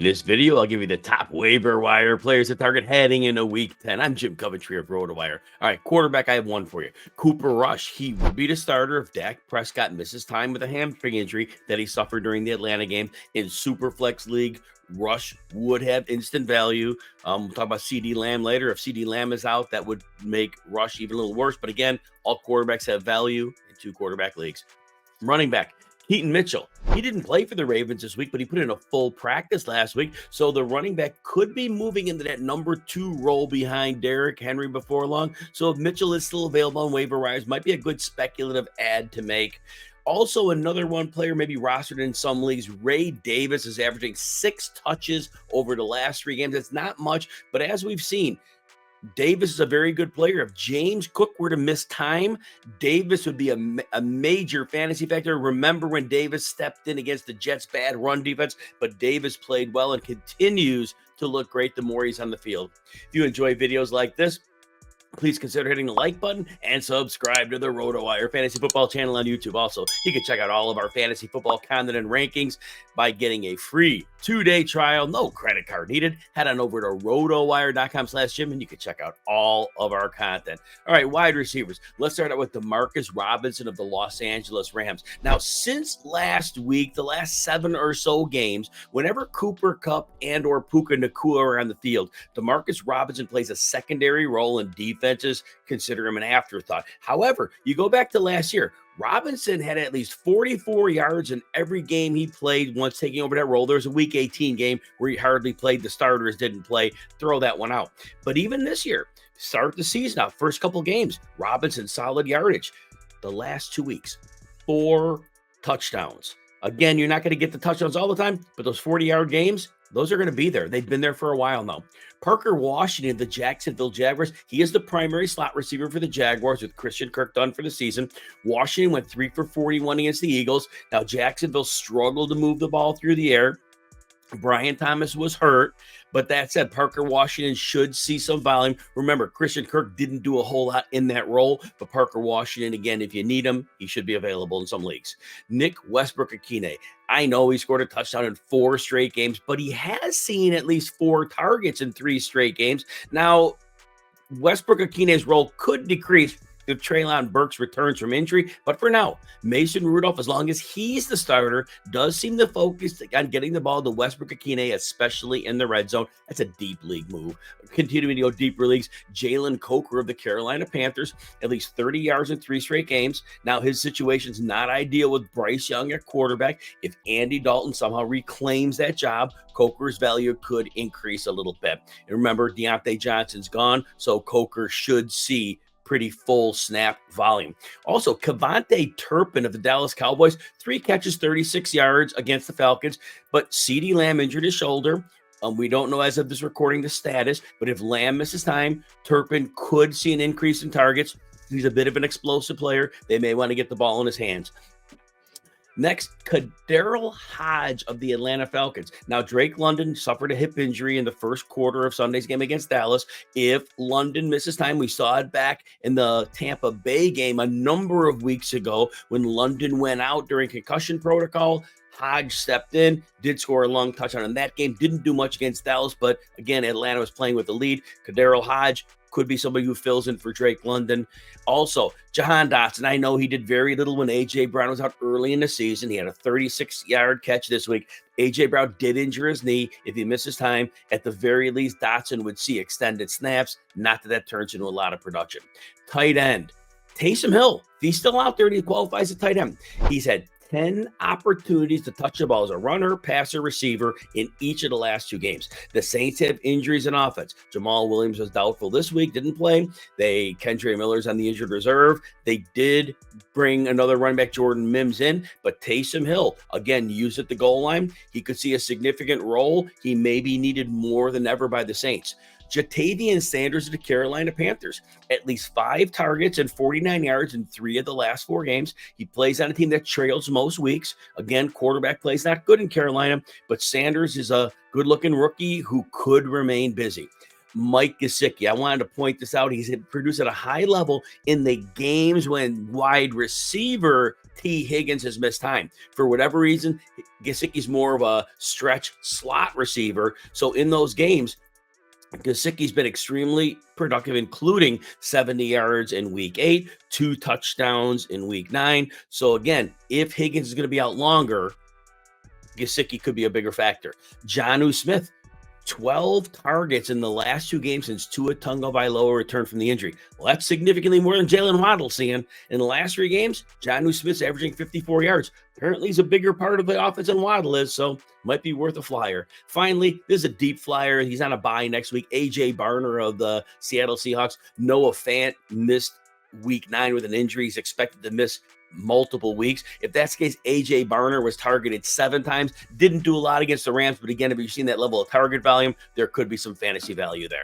In this video, I'll give you the top waiver wire players to target heading into week 10. I'm Jim Coventry of RotoWire. All right, quarterback, I have one for you. Cooper Rush. He would be the starter if Dak Prescott misses time with a hamstring injury that he suffered during the Atlanta game. In Superflex League, Rush would have instant value. We'll talk about CD Lamb later. If CD Lamb is out, that would make Rush even a little worse. But again, all quarterbacks have value in 2 quarterback leagues. Running back, Keaton Mitchell. He didn't play for the Ravens this week, but he put in a full practice last week. So the running back could be moving into that number 2 role behind Derrick Henry before long. So if Mitchell is still available on waiver wires, might be a good speculative add to make. Also, another one player maybe rostered in some leagues, Ray Davis is averaging 6 touches over the last 3 games. That's not much, but as we've seen, Davis is a very good player. If James Cook were to miss time, Davis would be a major fantasy factor. Remember when Davis stepped in against the Jets' bad run defense, but Davis played well and continues to look great the more he's on the field. If you enjoy videos like this, please consider hitting the like button and subscribe to the RotoWire Fantasy Football channel on YouTube. Also, you can check out all of our fantasy football content and rankings by getting a free 2-day trial. No credit card needed. Head on over to rotowire.com/Jim and you can check out all of our content. All right, wide receivers. Let's start out with Demarcus Robinson of the Los Angeles Rams. Now, since last week, the last 7 or so games, whenever Cooper Kupp and or Puka Nacua are on the field, Demarcus Robinson plays a secondary role in defenses consider him an afterthought. However, you go back to last year, Robinson had at least 44 yards in every game he played once taking over that role. There was a week 18 game where he hardly played. The starters didn't play. Throw that one out. But even this year, start the season out, first couple games, Robinson solid yardage. The last 2 weeks, 4 touchdowns. Again, you're not going to get the touchdowns all the time, but those 40-yard games, those are going to be there. They've been there for a while now. Parker Washington, the Jacksonville Jaguars, he is the primary slot receiver for the Jaguars with Christian Kirk done for the season. Washington went 3 for 41 against the Eagles. Now, Jacksonville struggled to move the ball through the air. Brian Thomas was hurt, but that said, Parker Washington should see some volume. Remember, Christian Kirk didn't do a whole lot in that role, but Parker Washington, again, if you need him, he should be available in some leagues. Nick Westbrook-Ikhine. I know he scored a touchdown in 4 straight games, but he has seen at least 4 targets in 3 straight games. Now, Westbrook-Ikhine's role could decrease if Treylon Burks returns from injury. But for now, Mason Rudolph, as long as he's the starter, does seem to focus on getting the ball to Westbrook-Ikhine, especially in the red zone. That's a deep league move. Continuing to go deeper leagues, Jalen Coker of the Carolina Panthers, at least 30 yards in 3 straight games. Now, his situation's not ideal with Bryce Young at quarterback. If Andy Dalton somehow reclaims that job, Coker's value could increase a little bit. And remember, Deontay Johnson's gone, so Coker should see pretty full snap volume. Also, Cavante Turpin of the Dallas Cowboys, 3 catches, 36 yards against the Falcons, but CD Lamb injured his shoulder. We don't know as of this recording the status, but if Lamb misses time, Turpin could see an increase in targets. He's a bit of an explosive player. They may want to get the ball in his hands. Next, Daryl Hodge of the Atlanta Falcons. Now, Drake London suffered a hip injury in the first quarter of Sunday's game against Dallas. If London misses time, we saw it back in the Tampa Bay game a number of weeks ago when London went out during concussion protocol. Hodge stepped in, did score a long touchdown in that game, didn't do much against Dallas, but again, Atlanta was playing with the lead. Daryl Hodge could be somebody who fills in for Drake London. Also, Jahan Dotson, I know he did very little when A.J. Brown was out early in the season. He had a 36-yard catch this week. A.J. Brown did injure his knee. If he misses time, at the very least, Dotson would see extended snaps. Not that turns into a lot of production. Tight end, Taysom Hill. If he's still out there and he qualifies as a tight end, he's had 10 opportunities to touch the ball as a runner, passer, receiver in each of the last 2 games. The Saints have injuries in offense. Jamal Williams was doubtful this week, didn't play. Kendre Miller's on the injured reserve. They did bring another running back, Jordan Mims, in, but Taysom Hill, again, used at the goal line. He could see a significant role. He may be needed more than ever by the Saints. Jatavian Sanders of the Carolina Panthers, at least 5 targets and 49 yards in 3 of the last 4 games. He plays on a team that trails most weeks. Again, quarterback plays not good in Carolina, but Sanders is a good-looking rookie who could remain busy. Mike Gesicki. I wanted to point this out. He's produced at a high level in the games when wide receiver T. Higgins has missed time. For whatever reason, Gesicki's more of a stretch slot receiver. So in those games, Gesicki's been extremely productive, including 70 yards in week 8, 2 touchdowns in week 9. So again, if Higgins is going to be out longer, Gesicki could be a bigger factor. Jonnu Smith, 12 targets in the last 2 games since Tua Tagovailoa returned from the injury. Well, that's significantly more than Jalen Waddle seeing. In the last 3 games, Jonnu Smith's averaging 54 yards. Apparently, he's a bigger part of the offense than Waddle is, so might be worth a flyer. Finally, this is a deep flyer. He's on a bye next week. A.J. Barner of the Seattle Seahawks. Noah Fant missed week 9 with an injury. He's expected to miss multiple weeks. If that's the case, AJ Barner was targeted 7 times, didn't do a lot against the Rams, but again, if you've seen that level of target volume, there could be some fantasy value there.